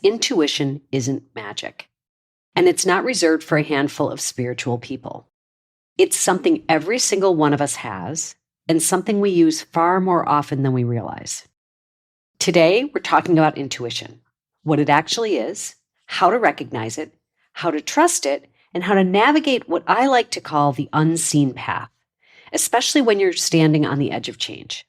intuition isn't magic. And it's not reserved for a handful of spiritual people. It's something every single one of us has, and something we use far more often than we realize. Today, we're talking about intuition, what it actually is, how to recognize it, how to trust it, and how to navigate what I like to call the unseen path, especially when you're standing on the edge of change.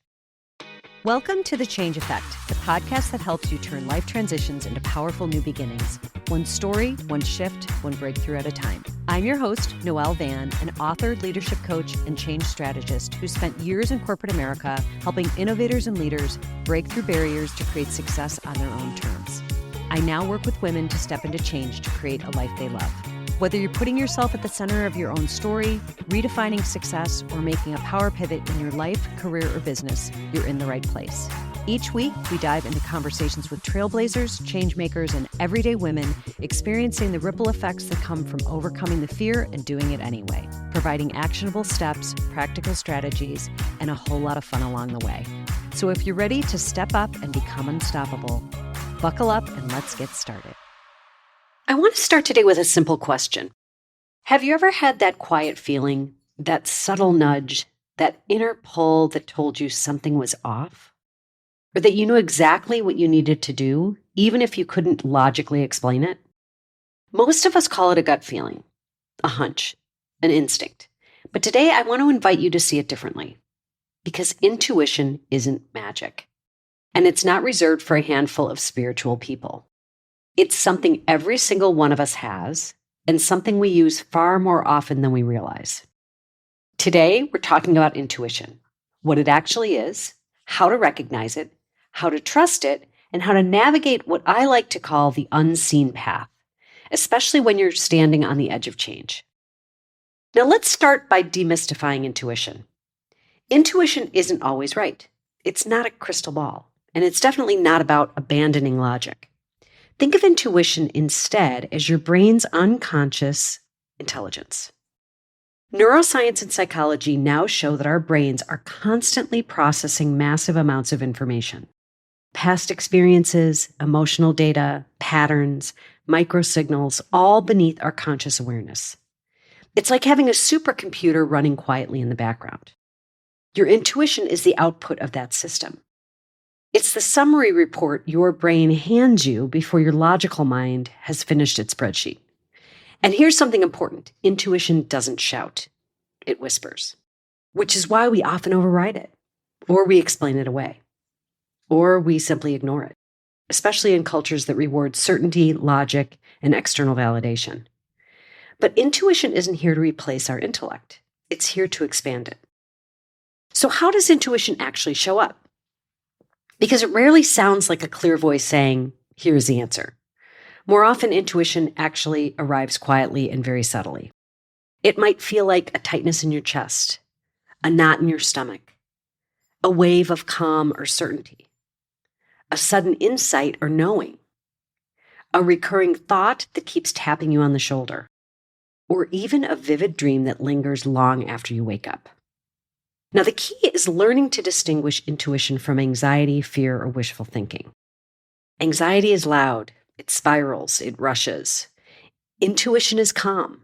Welcome to The Change Effect, the podcast that helps you turn life transitions into powerful new beginnings. One story, one shift, one breakthrough at a time. I'm your host, Noelle Van, an author, leadership coach, and change strategist who spent years in corporate America helping innovators and leaders break through barriers to create success on their own terms. I now work with women to step into change to create a life they love. Whether you're putting yourself at the center of your own story, redefining success, or making a power pivot in your life, career, or business, you're in the right place. Each week, we dive into conversations with trailblazers, changemakers, and everyday women experiencing the ripple effects that come from overcoming the fear and doing it anyway, providing actionable steps, practical strategies, and a whole lot of fun along the way. So if you're ready to step up and become unstoppable, buckle up and let's get started. I want to start today with a simple question. Have you ever had that quiet feeling, that subtle nudge, that inner pull that told you something was off? Or that you knew exactly what you needed to do, even if you couldn't logically explain it? Most of us call it a gut feeling, a hunch, an instinct. But today I want to invite you to see it differently. Because intuition isn't magic. And it's not reserved for a handful of spiritual people. It's something every single one of us has, and something we use far more often than we realize. Today, we're talking about intuition, what it actually is, how to recognize it, how to trust it, and how to navigate what I like to call the unseen path, especially when you're standing on the edge of change. Now, let's start by demystifying intuition. Intuition isn't always right. It's not a crystal ball, and it's definitely not about abandoning logic. Think of intuition instead as your brain's unconscious intelligence. Neuroscience and psychology now show that our brains are constantly processing massive amounts of information. Past experiences, emotional data, patterns, microsignals, all beneath our conscious awareness. It's like having a supercomputer running quietly in the background. Your intuition is the output of that system. It's the summary report your brain hands you before your logical mind has finished its spreadsheet. And here's something important. Intuition doesn't shout. It whispers, which is why we often override it, or we explain it away, or we simply ignore it, especially in cultures that reward certainty, logic, and external validation. But intuition isn't here to replace our intellect. It's here to expand it. So how does intuition actually show up? Because it rarely sounds like a clear voice saying, here's the answer. More often, intuition actually arrives quietly and very subtly. It might feel like a tightness in your chest, a knot in your stomach, a wave of calm or certainty, a sudden insight or knowing, a recurring thought that keeps tapping you on the shoulder, or even a vivid dream that lingers long after you wake up. Now, the key is learning to distinguish intuition from anxiety, fear, or wishful thinking. Anxiety is loud, it spirals, it rushes. Intuition is calm,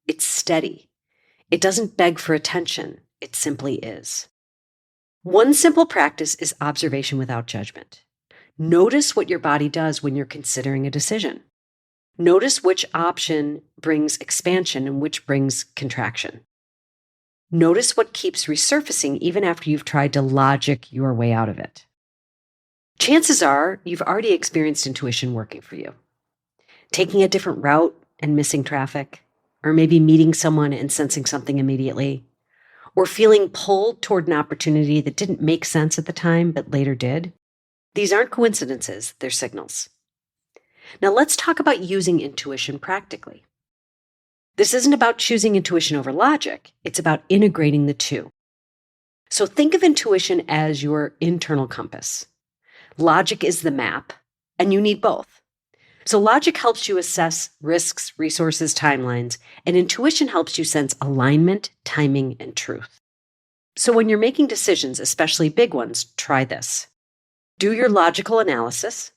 it's steady. It doesn't beg for attention, it simply is. One simple practice is observation without judgment. Notice what your body does when you're considering a decision. Notice which option brings expansion and which brings contraction. Notice what keeps resurfacing even after you've tried to logic your way out of it. Chances are you've already experienced intuition working for you. Taking a different route and missing traffic, or maybe meeting someone and sensing something immediately, or feeling pulled toward an opportunity that didn't make sense at the time but later did. These aren't coincidences, they're signals. Now let's talk about using intuition practically. This isn't about choosing intuition over logic. It's about integrating the two. So think of intuition as your internal compass. Logic is the map, and you need both. So logic helps you assess risks, resources, timelines, and intuition helps you sense alignment, timing, and truth. So when you're making decisions, especially big ones, try this. Do your logical analysis.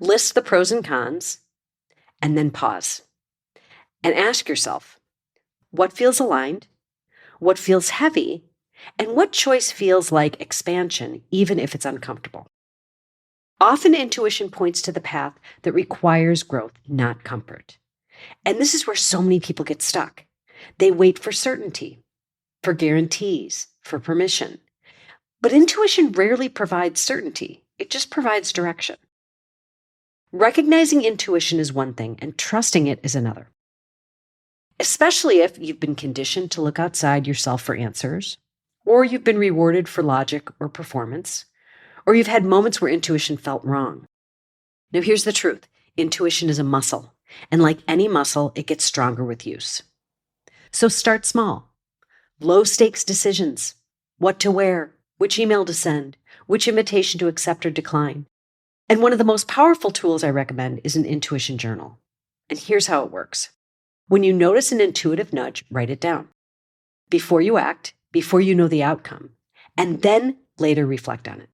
List the pros and cons, and then pause and ask yourself, what feels aligned? What feels heavy? And what choice feels like expansion, even if it's uncomfortable? Often intuition points to the path that requires growth, not comfort. And this is where so many people get stuck. They wait for certainty, for guarantees, for permission. But intuition rarely provides certainty. It just provides direction. Recognizing intuition is one thing, and trusting it is another. Especially if you've been conditioned to look outside yourself for answers, or you've been rewarded for logic or performance, or you've had moments where intuition felt wrong. Now, here's the truth. Intuition is a muscle, and like any muscle, it gets stronger with use. So start small. Low-stakes decisions. What to wear, which email to send, which invitation to accept or decline. And one of the most powerful tools I recommend is an intuition journal. And here's how it works. When you notice an intuitive nudge, write it down. Before you act, before you know the outcome, and then later reflect on it.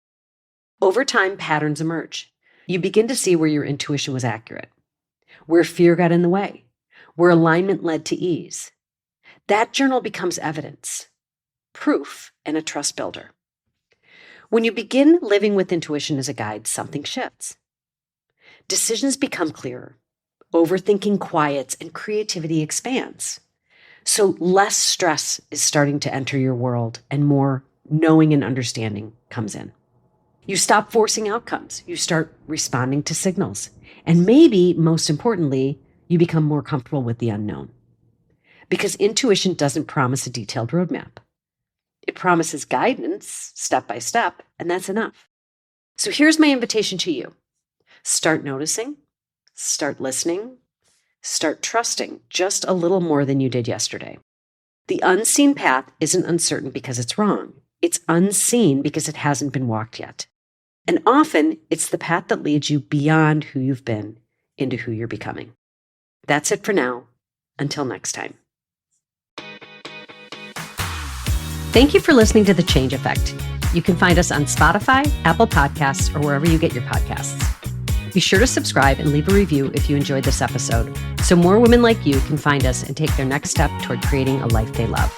Over time, patterns emerge. You begin to see where your intuition was accurate, where fear got in the way, where alignment led to ease. That journal becomes evidence, proof, and a trust builder. When you begin living with intuition as a guide, something shifts. Decisions become clearer, overthinking quiets, and creativity expands. So less stress is starting to enter your world, and more knowing and understanding comes in. You stop forcing outcomes. You start responding to signals. And maybe, most importantly, you become more comfortable with the unknown. Because intuition doesn't promise a detailed roadmap. It promises guidance, step by step, and that's enough. So here's my invitation to you. Start noticing, start listening, start trusting just a little more than you did yesterday. The unseen path isn't uncertain because it's wrong. It's unseen because it hasn't been walked yet. And often, it's the path that leads you beyond who you've been into who you're becoming. That's it for now. Until next time. Thank you for listening to The Change Effect. You can find us on Spotify, Apple Podcasts, or wherever you get your podcasts. Be sure to subscribe and leave a review if you enjoyed this episode, so more women like you can find us and take their next step toward creating a life they love.